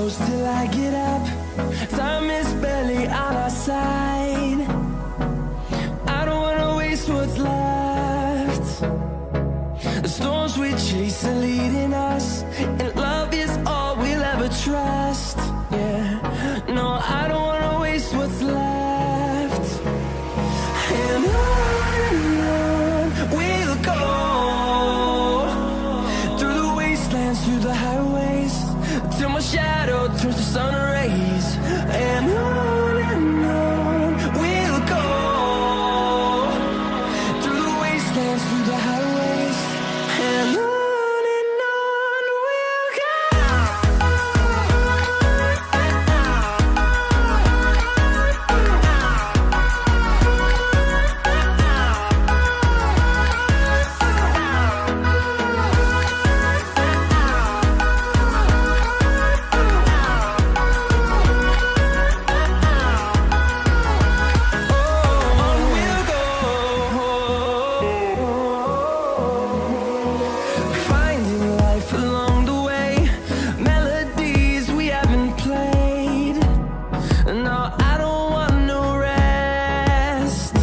close till I get up. Time is barely on our side. I don't wanna waste what's left. The storms we chase are leading us, and love is all we'll ever trust. Yeah, no, I don't wanna waste what's left. And on we'll go, through the wastelands, through the highways, till my shadow turns to sun rays. And on we'll go, through the wastelands, through the highways, and on we'll go. Finding life along the way, melodies we haven't played. No, I don't want no rest.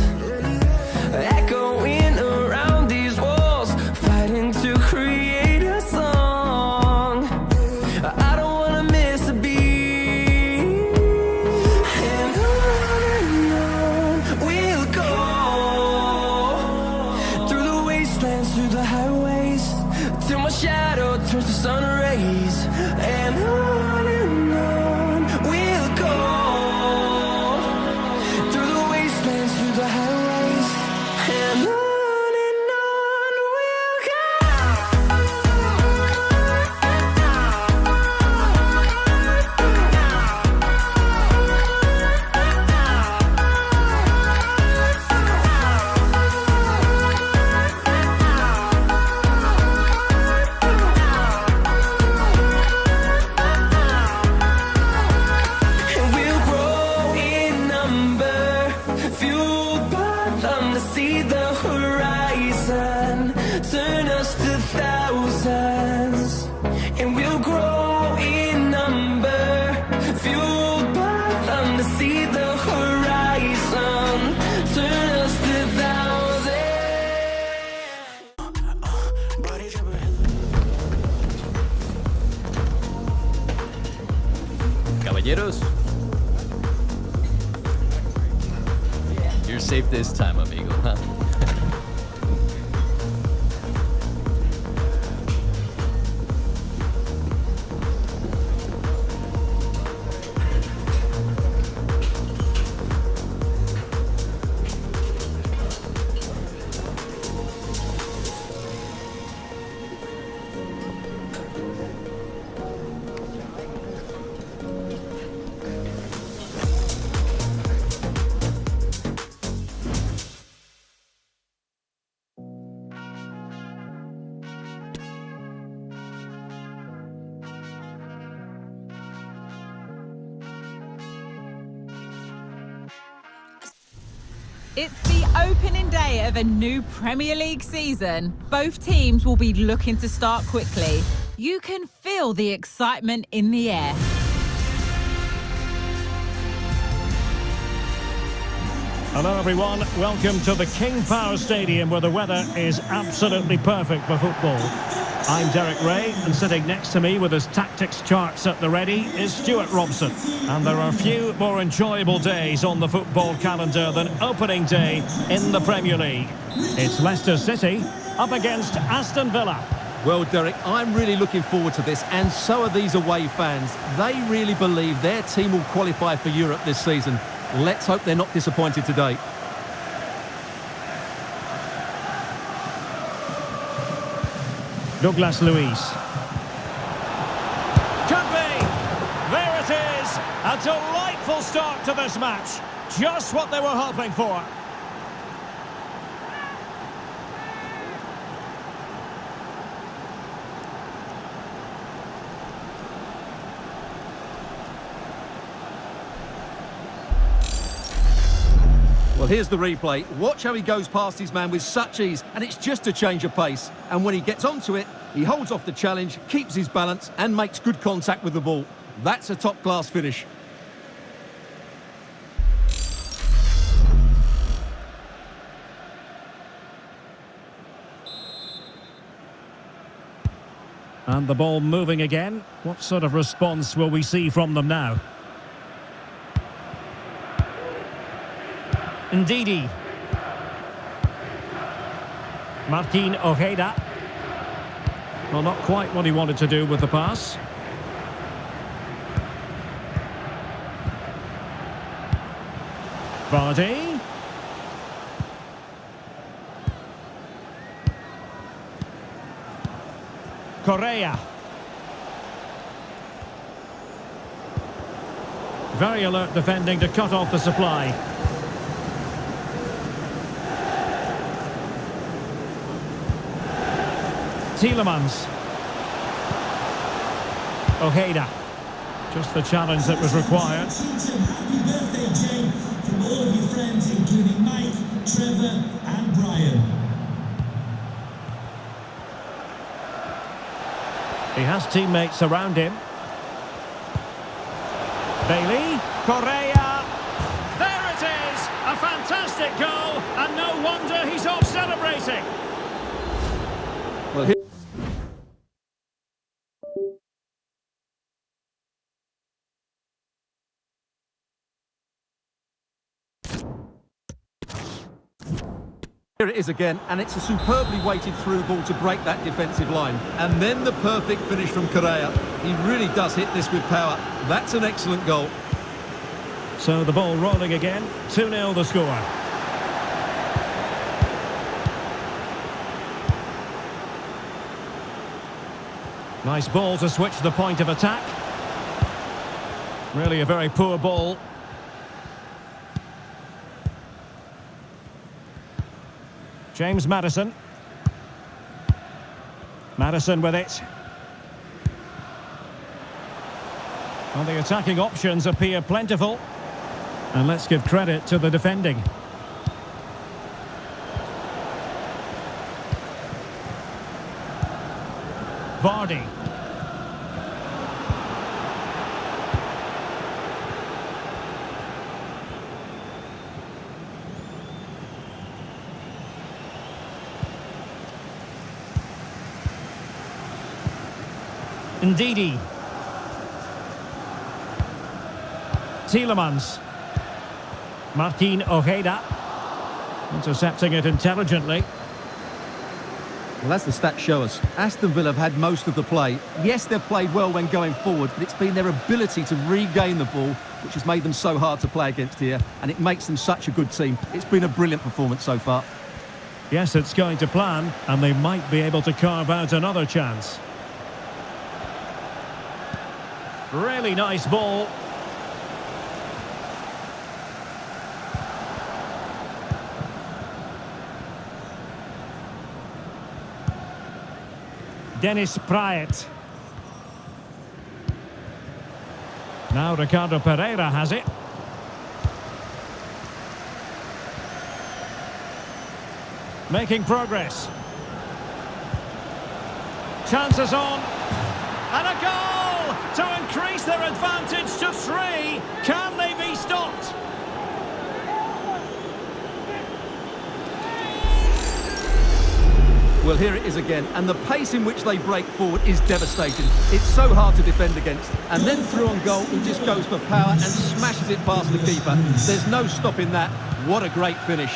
Echoing around these walls, fighting to create a song. I don't wanna miss a beat. And on we'll go, through the wastelands, through the highways, till my shadow turns to sun rays. And on we'll go, through the wastelands, through the highways, and on we'll go. And we'll grow in number, fueled by them to see the horizon, turn us to thousands. And we'll grow in number, fueled by them to see the horizon, turn us to thousands. Caballeros, you're safe this time, amigo, huh? It's the opening day of a new Premier League season. Both teams will be looking to start quickly. You can feel the excitement in the air. Hello everyone, welcome to the King Power Stadium where the weather is absolutely perfect for football. I'm Derek Ray, and sitting next to me with his tactics charts at the ready is Stuart Robson. And there are few more enjoyable days on the football calendar than opening day in the Premier League. It's Leicester City up against Aston Villa. Well, Derek, I'm really looking forward to this, and so are these away fans. They really believe their team will qualify for Europe this season. Let's hope they're not disappointed today. Douglas Luiz. Could be! There it is! A delightful start to this match. Just what they were hoping for. Well, here's the replay. Watch how he goes past his man with such ease, and it's just a change of pace. And when he gets onto it, he holds off the challenge, keeps his balance, and makes good contact with the ball. That's a top-class finish. And the ball moving again. What sort of response will we see from them now? Ndidi. Martin Ojeda. Well, not quite what he wanted to do with the pass. Vardy. Correa. Very alert defending to cut off the supply. Tielemans. Ojeda. Just the challenge that was required. Happy birthday, Jane, from all of your friends, including Mike, Trevor and Brian. He has teammates around him. Bailey. Correa. There it is! A fantastic goal, and no wonder he's off celebrating. Well, here it is again, and it's a superbly weighted through ball to break that defensive line. And then the perfect finish from Correa. He really does hit this with power. That's an excellent goal. So the ball rolling again. 2-0 the score. Nice ball to switch the point of attack. Really a very poor ball. James Maddison. Maddison with it. Well, the attacking options appear plentiful. And let's give credit to the defending. Vardy. Ndidi. Tielemans. Martin Ojeda. Intercepting it intelligently. Well, as the stats show us, Aston Villa have had most of the play. Yes, they've played well when going forward, but it's been their ability to regain the ball which has made them so hard to play against here, and it makes them such a good team. It's been a brilliant performance so far. Yes, it's going to plan, and they might be able to carve out another chance. Really nice ball. Dennis Praet. Now Ricardo Pereira has it. Making progress. Chances on. And a goal to increase their advantage to 3. Can they be stopped? Well, here it is again, and the pace in which they break forward is devastating. It's so hard to defend against. And then through on goal, he just goes for power and smashes it past the keeper. There's no stopping that. What a great finish.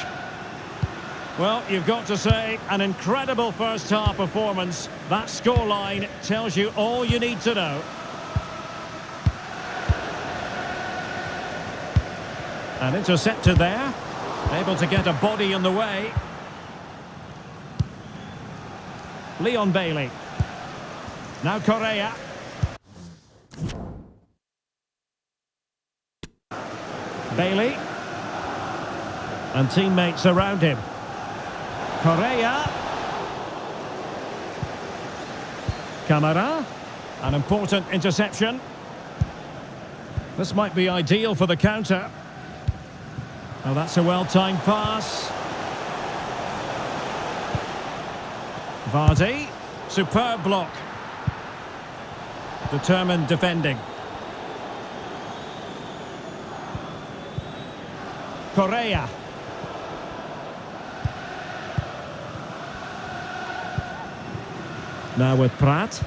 Well, you've got to say, an incredible first-half performance. That scoreline tells you all you need to know. And intercepted there. Able to get a body in the way. Leon Bailey. Now Correa. Bailey. And teammates around him. Correa. Camara. An important interception. This might be ideal for the counter. Oh, that's a well-timed pass. Vardy. Superb block. Determined defending. Correa. Now with Pratt.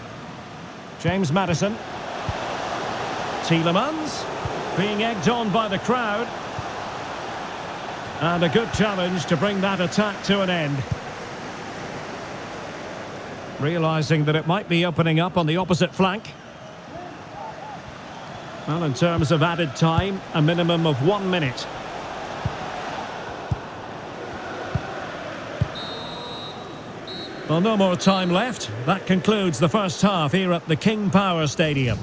James Maddison. Tielemans. Being egged on by the crowd. And a good challenge to bring that attack to an end. Realising that it might be opening up on the opposite flank. Well, in terms of added time, a minimum of 1 minute. Well, no more time left. That concludes the first half here at the King Power Stadium.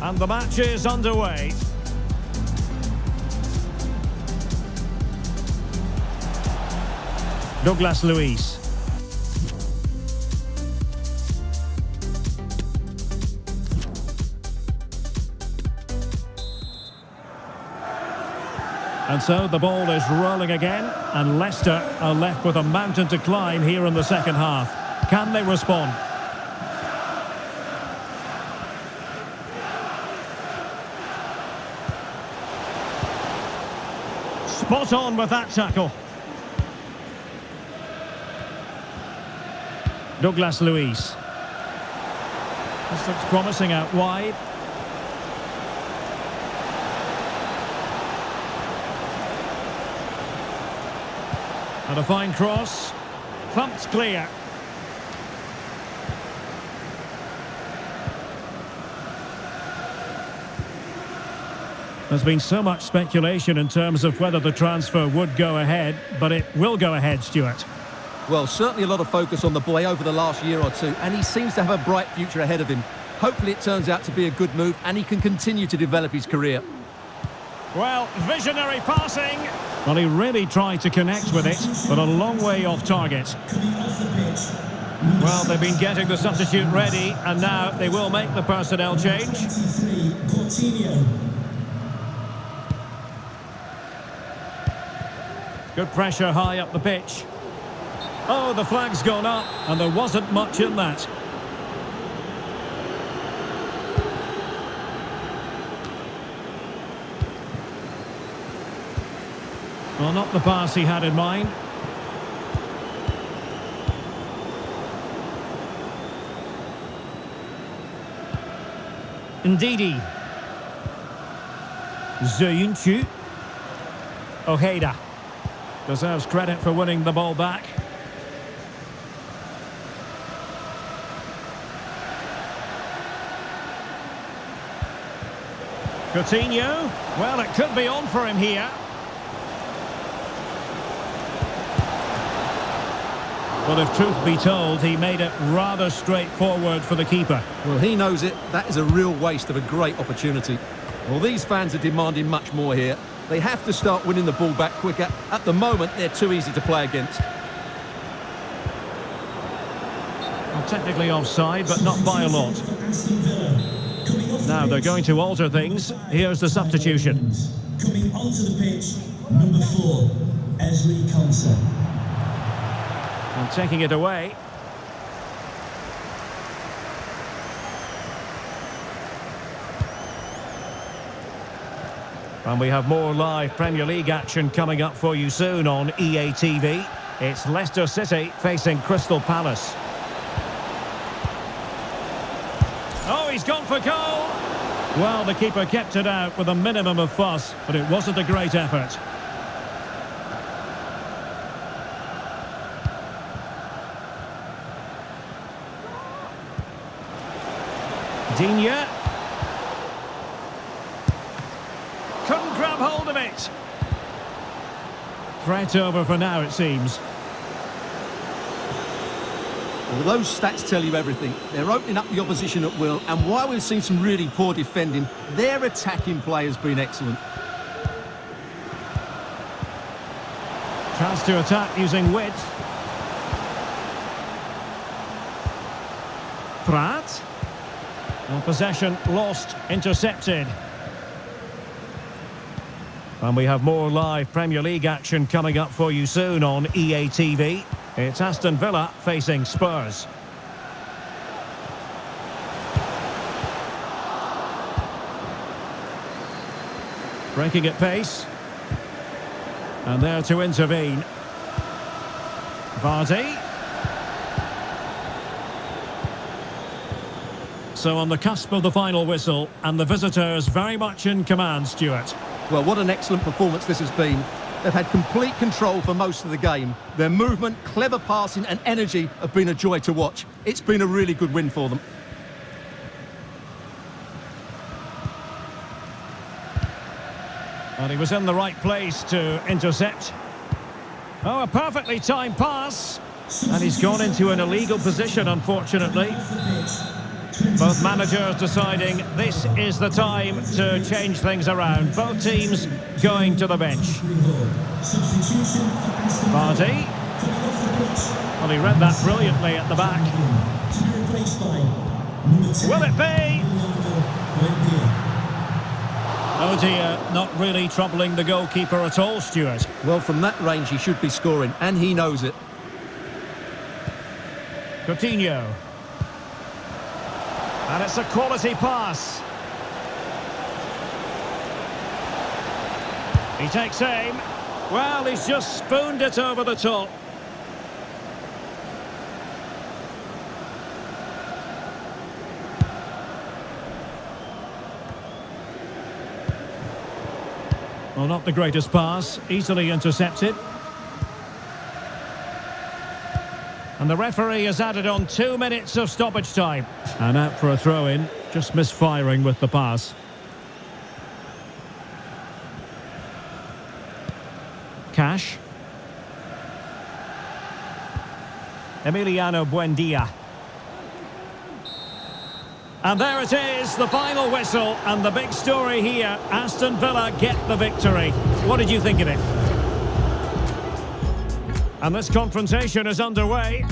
And the match is underway. Douglas Luiz. And so the ball is rolling again, and Leicester are left with a mountain to climb here in the second half. Can they respond? Spot on with that tackle. Douglas Luiz. This looks promising out wide. And a fine cross. Thumped clear. There's been so much speculation in terms of whether the transfer would go ahead, but it will go ahead, Stuart. Well, certainly a lot of focus on the boy over the last year or two, and he seems to have a bright future ahead of him. Hopefully it turns out to be a good move and he can continue to develop his career. Well, visionary passing. Well, he really tried to connect with it, but a long way off target. Well, they've been getting the substitute ready, and now they will make the personnel change. Good pressure high up the pitch. Oh, the flag's gone up, and there wasn't much in that. Well, not the pass he had in mind. Ndidi. Zayuncu. Ojeda. Deserves credit for winning the ball back. Coutinho. Well, it could be on for him here. Well, if truth be told, he made it rather straightforward for the keeper. Well, he knows it. That is a real waste of a great opportunity. Well, these fans are demanding much more here. They have to start winning the ball back quicker. At the moment, they're too easy to play against. Well, technically offside, but not by a lot. Now they're going to alter things. Here's the substitution. Coming onto the pitch, number 4, Esri Konsa. And taking it away. And we have more live Premier League action coming up for you soon on EA TV. It's Leicester City facing Crystal Palace. Oh, he's gone for goal! Well, the keeper kept it out with a minimum of fuss, but it wasn't a great effort. Digne. Couldn't grab hold of it. Threat over for now, it seems. Well, those stats tell you everything. They're opening up the opposition at will, and while we've seen some really poor defending, their attacking play has been excellent. Chance to attack using width. Pratt. Well, possession lost, intercepted. And we have more live Premier League action coming up for you soon on EA TV. It's Aston Villa facing Spurs. Breaking at pace. And there to intervene. Vardy. So on the cusp of the final whistle, and the visitors very much in command, Stuart. Well, what an excellent performance this has been. They've had complete control for most of the game. Their movement, clever passing and energy have been a joy to watch. It's been a really good win for them. And he was in the right place to intercept. Oh, a perfectly timed pass. And he's gone into an illegal position, unfortunately. Both managers deciding this is the time to change things around. Both teams going to the bench. Vardy. Well, he read that brilliantly at the back. Will it be? Oh dear, not really troubling the goalkeeper at all, Stuart. Well, from that range he should be scoring, and he knows it. Coutinho. And it's a quality pass. He takes aim. Well, he's just spooned it over the top. Well, not the greatest pass. Easily intercepted. And the referee has added on 2 minutes of stoppage time. And out for a throw-in, just misfiring with the pass. Cash. Emiliano Buendia. And there it is, the final whistle, and the big story here. Aston Villa get the victory. What did you think of it? And this confrontation is underway.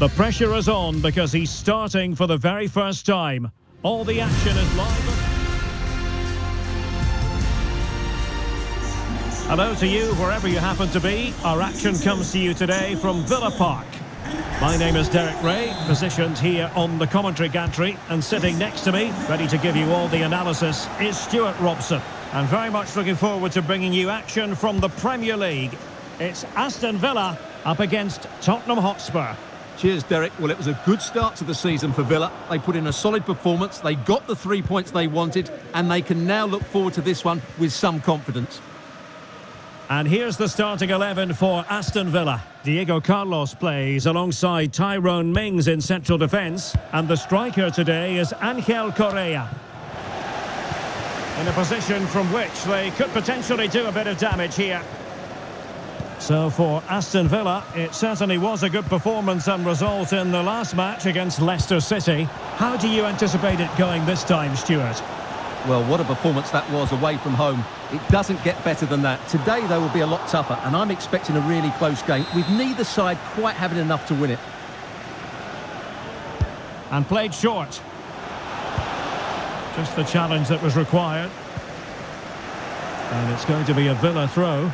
The pressure is on because he's starting for the very first time. All the action is live. Hello to you, wherever you happen to be. Our action comes to you today from Villa Park. My name is Derek Ray, positioned here on the commentary gantry, and sitting next to me, ready to give you all the analysis, is Stuart Robson. And very much looking forward to bringing you action from the Premier League. It's Aston Villa up against Tottenham Hotspur. Cheers, Derek. Well, it was a good start to the season for Villa. They put in a solid performance, they got the 3 points they wanted, and they can now look forward to this one with some confidence. And here's the starting 11 for Aston Villa. Diego Carlos plays alongside Tyrone Mings in central defence, and the striker today is Ángel Correa. In a position from which they could potentially do a bit of damage here. So for Aston Villa, it certainly was a good performance and result in the last match against Leicester City. How do you anticipate it going this time, Stuart? Well, what a performance that was away from home. It doesn't get better than that. Today, though, will be a lot tougher, and I'm expecting a really close game, with neither side quite having enough to win it. And played short. Just the challenge that was required. And it's going to be a Villa throw.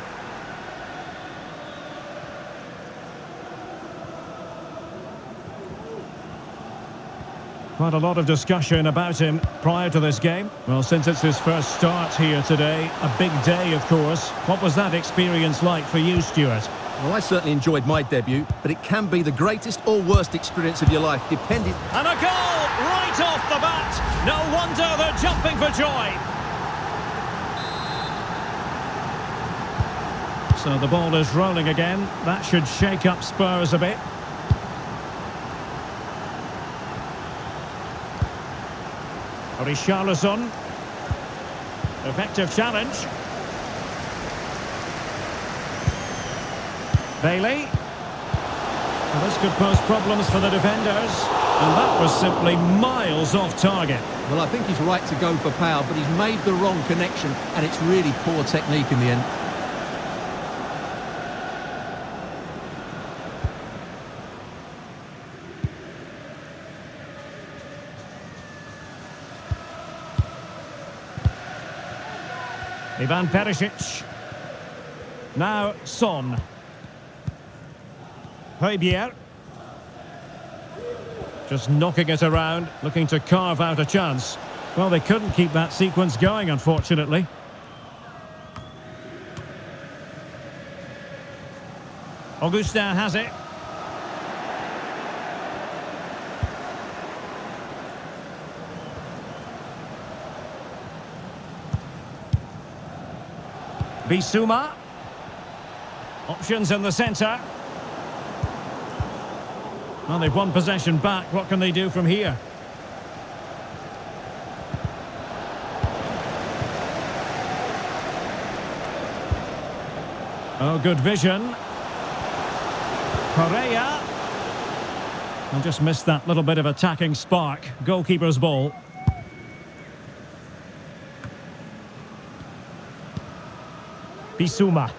Quite a lot of discussion about him prior to this game. Well, since it's his first start here today, a big day, of course. What was that experience like for you, Stuart? Well, I certainly enjoyed my debut, but it can be the greatest or worst experience of your life, depending... And a goal right off the bat! No wonder they're jumping for joy! So the ball is rolling again. That should shake up Spurs a bit. Richarlison. Effective challenge. Bailey. Well, this could pose problems for the defenders. And that was simply miles off target. Well, I think he's right to go for power, but he's made the wrong connection, and it's really poor technique in the end. Ivan Perisic. Now Son. Højbjerg. Just knocking it around, looking to carve out a chance. Well, they couldn't keep that sequence going, unfortunately. Augustin has it. Bissouma. Options in the centre. Well, they've won possession back. What can they do from here? Oh, good vision. Correa. And just missed that little bit of attacking spark. Goalkeeper's ball. Bissouma.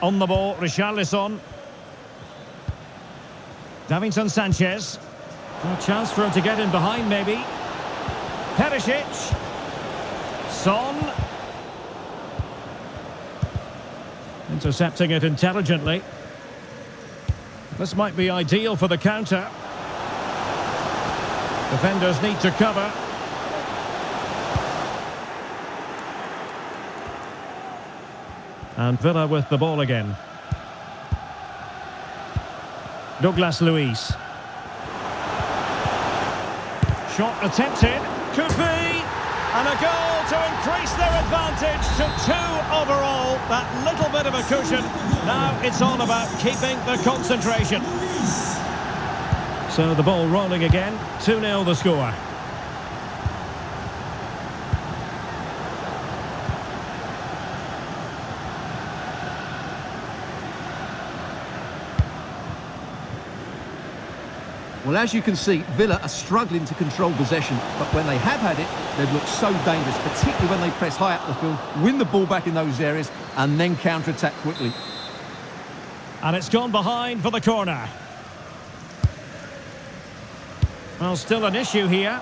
On the ball, Richarlison. Davinson Sanchez. A chance for him to get in behind, maybe. Perisic. Son. Intercepting it intelligently. This might be ideal for the counter. Defenders need to cover. And Villa with the ball again. Douglas Luiz. Shot attempted. Could be. And a goal to increase their advantage to 2 overall. That little bit of a cushion. Now it's all about keeping the concentration. So the ball rolling again. 2-0 the score. Well, as you can see, Villa are struggling to control possession, but when they have had it, they've looked so dangerous, particularly when they press high up the field, win the ball back in those areas, and then counter-attack quickly. And it's gone behind for the corner. Well, still an issue here.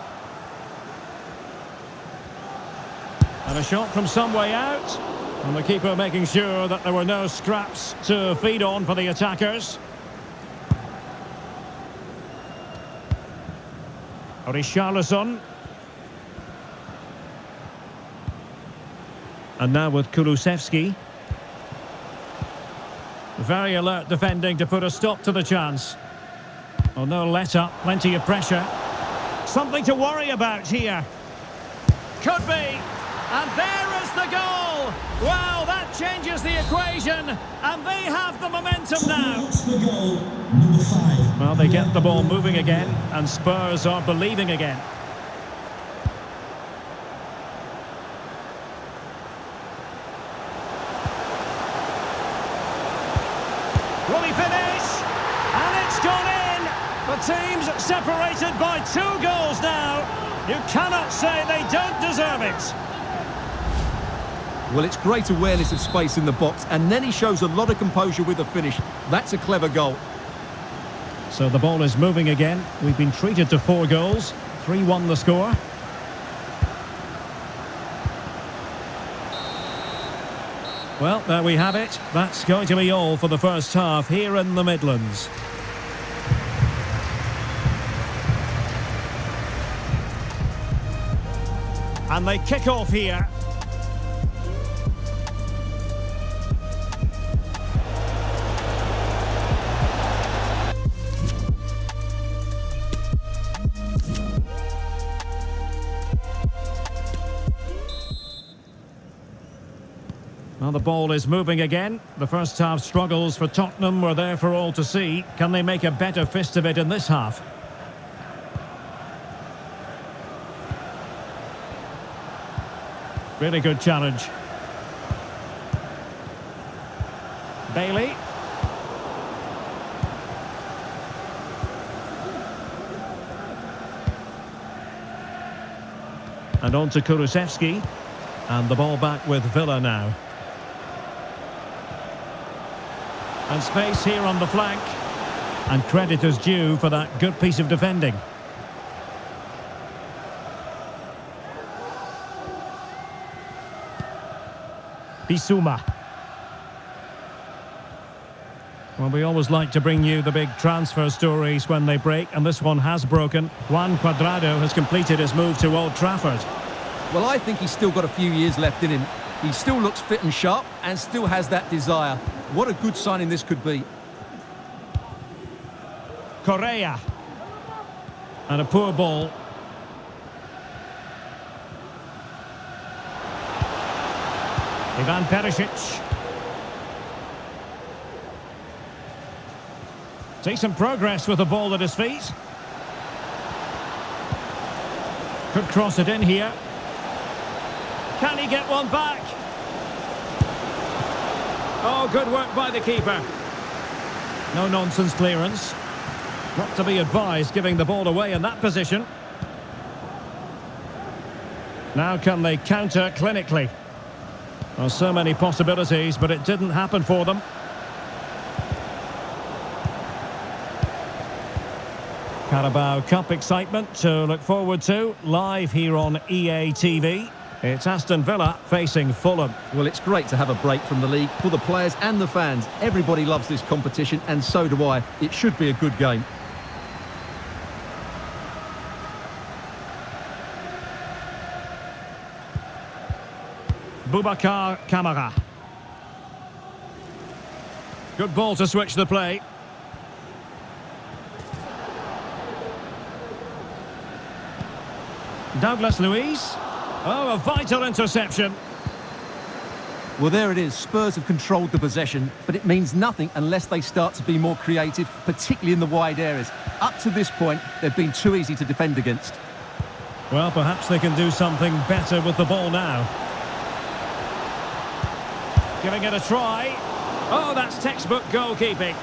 And a shot from some way out. And the keeper making sure that there were no scraps to feed on for the attackers. Richarlison. And now with Kulusevski. Very alert defending to put a stop to the chance. Oh, no let up, plenty of pressure. Something to worry about here. Could be. And there is the goal. Wow, that changes the equation. And they have the momentum now. The goal, number 5. Well, they get the ball moving again, and Spurs are believing again. Will he finish? And it's gone in. The team's separated by 2 goals now. You cannot say they don't deserve it. Well, it's great awareness of space in the box, and then he shows a lot of composure with the finish. That's a clever goal. So the ball is moving again. We've been treated to 4 goals. 3-1 the score. Well, there we have it. That's going to be all for the first half here in the Midlands. And they kick off here. Well, the ball is moving again. The first half struggles for Tottenham were there for all to see. Can they make a better fist of it in this half? Really good challenge. Bailey. And on to Kulusevski. And the ball back with Villa now. And space here on the flank. And credit is due for that good piece of defending. Bissouma. Well, we always like to bring you the big transfer stories when they break, and this one has broken. Juan Cuadrado has completed his move to Old Trafford. Well, I think he's still got a few years left in him. He still looks fit and sharp and still has that desire. What a good signing this could be. Correa. And a poor ball. Ivan Perisic. Decent progress with the ball at his feet. Could cross it in here. Can he get one back? Oh, good work by the keeper. No nonsense clearance. Not to be advised giving the ball away in that position. Now can they counter clinically? Well, so many possibilities, but it didn't happen for them. Carabao Cup excitement to look forward to, live here on EA TV. It's Aston Villa facing Fulham. Well, it's great to have a break from the league for the players and the fans. Everybody loves this competition, and so do I. It should be a good game. Boubacar Kamara. Good ball to switch the play. Douglas Luiz. Oh, a vital interception. Well, there it is. Spurs have controlled the possession, but it means nothing unless they start to be more creative, particularly in the wide areas. Up to this point, they've been too easy to defend against. Well, perhaps they can do something better with the ball now. Giving it a try. Oh, that's textbook goalkeeping.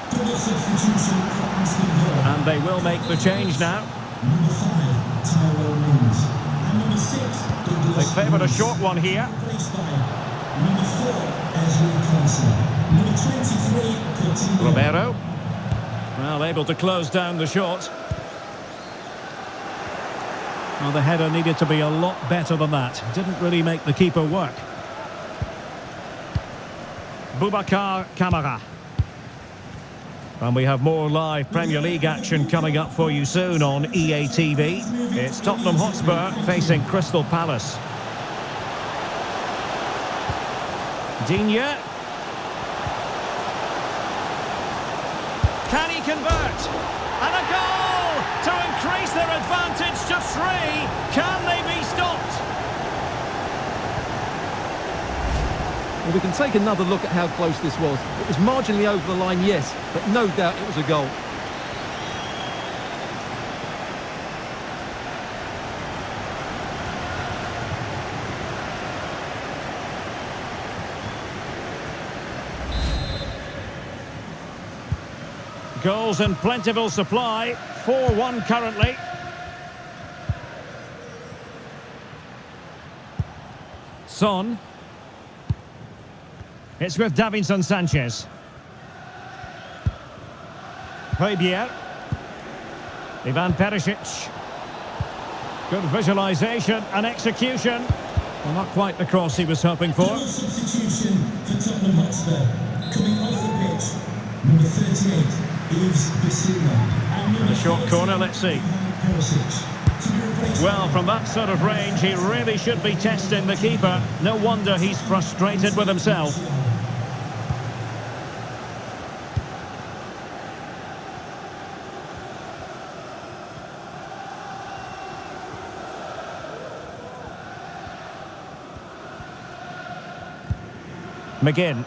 And they will make the change now. They favoured a short one here. Romero. Well, able to close down the shot. Well, the header needed to be a lot better than that. Didn't really make the keeper work. Boubacar Kamara. And we have more live Premier League action coming up for you soon on EA TV. It's Tottenham Hotspur facing Crystal Palace. Digne. Can he convert? And a goal to increase their advantage to 3. Can they be stopped? Well, we can take another look at how close this was. It was marginally over the line, yes, but no doubt it was a goal. Goals in plentiful supply. 4-1 currently. Son. It's with Davinson Sanchez. Højbjerg. Ivan Perisic. Good visualisation and execution. Well, not quite the cross he was hoping for. Substitution for Tottenham Hotspur. Coming off the pitch, number 38, Yves Bissouma. A short corner, let's see. Well, from that sort of range, he really should be testing the keeper. No wonder he's frustrated with himself. McGinn.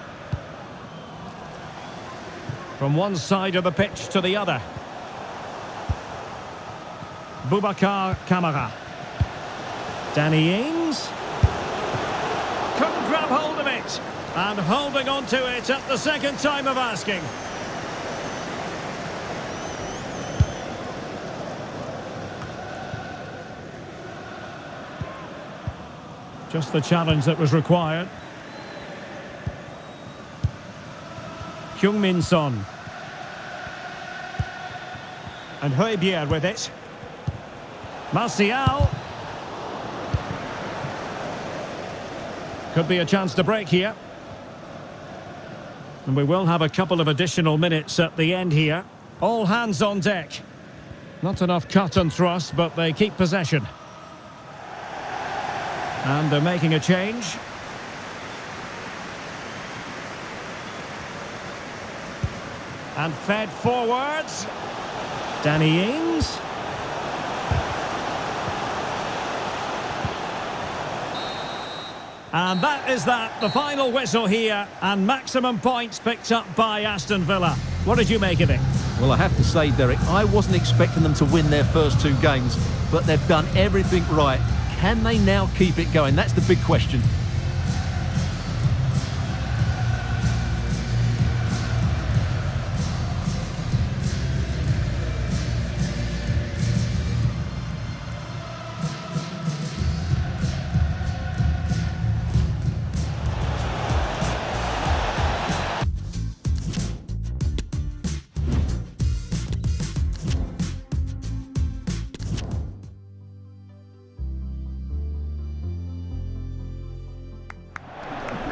From one side of the pitch to the other. Boubacar Kamara. Danny Ings. Couldn't grab hold of it. And holding on to it at the second time of asking. Just the challenge that was required. Heung-min Son. And Højbjerg with it. Martial. Could be a chance to break here. And we will have a couple of additional minutes at the end here. All hands on deck. Not enough cut and thrust, but they keep possession. And they're making a change. And fed forwards. Danny Ings. And that is that, the final whistle here, and maximum points picked up by Aston Villa. What did you make of it? Well, I have to say, Derek, I wasn't expecting them to win their first 2 games, but they've done everything right. Can they now keep it going? That's the big question.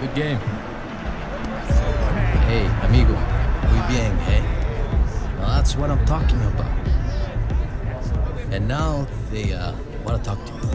Good game. Hey, amigo. Muy bien, eh? Now that's what I'm talking about. And now they want to talk to you.